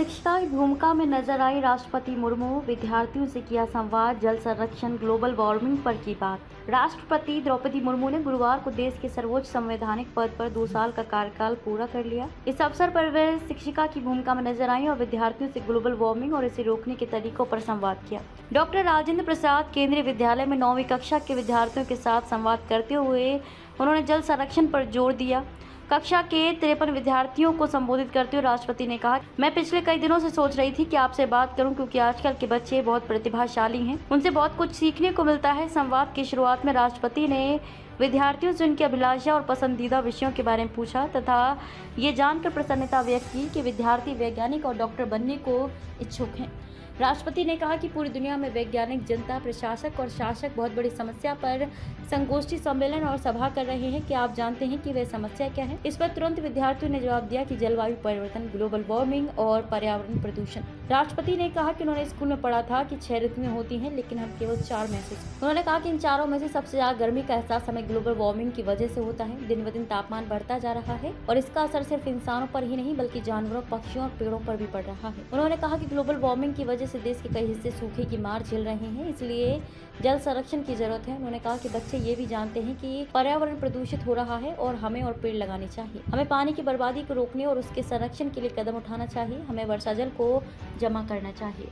शिक्षिका की भूमिका में नजर आई राष्ट्रपति मुर्मू। विद्यार्थियों से किया संवाद। जल संरक्षण, ग्लोबल वार्मिंग पर की बात। राष्ट्रपति द्रौपदी मुर्मू ने गुरुवार को देश के सर्वोच्च संवैधानिक पद पर 2 साल का कार्यकाल पूरा कर लिया। इस अवसर पर वे शिक्षिका की भूमिका में नजर आई और विद्यार्थियों से ग्लोबल वार्मिंग और इसे रोकने के तरीकों पर संवाद किया। डॉक्टर राजेंद्र प्रसाद केंद्रीय विद्यालय में 9वीं कक्षा के विद्यार्थियों के साथ संवाद करते हुए उन्होंने जल संरक्षण पर जोर दिया। कक्षा के 53 विद्यार्थियों को संबोधित करते हुए राष्ट्रपति ने कहा, मैं पिछले कई दिनों से सोच रही थी कि आपसे बात करूं क्योंकि आजकल के बच्चे बहुत प्रतिभाशाली हैं, उनसे बहुत कुछ सीखने को मिलता है। संवाद की शुरुआत में राष्ट्रपति ने विद्यार्थियों से उनकी अभिलाषा और पसंदीदा विषयों के बारे में पूछा तथा ये जानकर प्रसन्नता व्यक्त की कि विद्यार्थी वैज्ञानिक और डॉक्टर बनने को इच्छुक हैं। राष्ट्रपति ने कहा कि पूरी दुनिया में वैज्ञानिक, जनता, प्रशासक और शासक बहुत बड़ी समस्या पर संगोष्ठी, सम्मेलन और सभा कर रहे हैं। क्या आप जानते हैं कि वह समस्या क्या है? इस पर तुरंत विद्यार्थियों ने जवाब दिया कि जलवायु परिवर्तन, ग्लोबल वार्मिंग और पर्यावरण प्रदूषण। राष्ट्रपति ने कहा कि उन्होंने स्कूल में पढ़ा था कि 6 ऋतुएं होती हैं, लेकिन हम केवल 4 महसूस। उन्होंने कहा कि इन चारों में से सबसे ज्यादा गर्मी का एहसास हमें ग्लोबल वार्मिंग की वजह से होता है। दिन ब दिन तापमान बढ़ता जा रहा है और इसका असर सिर्फ इंसानों पर ही नहीं बल्कि जानवरों, पक्षियों और पेड़ों पर भी पड़ रहा है। उन्होंने कहा कि ग्लोबल वार्मिंग की वजह से देश के कई हिस्से सूखे की मार झेल रहे हैं, इसलिए जल संरक्षण की जरूरत है। उन्होंने कहा कि बच्चे ये भी जानते हैं कि पर्यावरण प्रदूषित हो रहा है और हमें और पेड़ लगाने चाहिए। हमें पानी की बर्बादी को रोकने और उसके संरक्षण के लिए कदम उठाना चाहिए। हमें वर्षा जल को जमा करना चाहिए।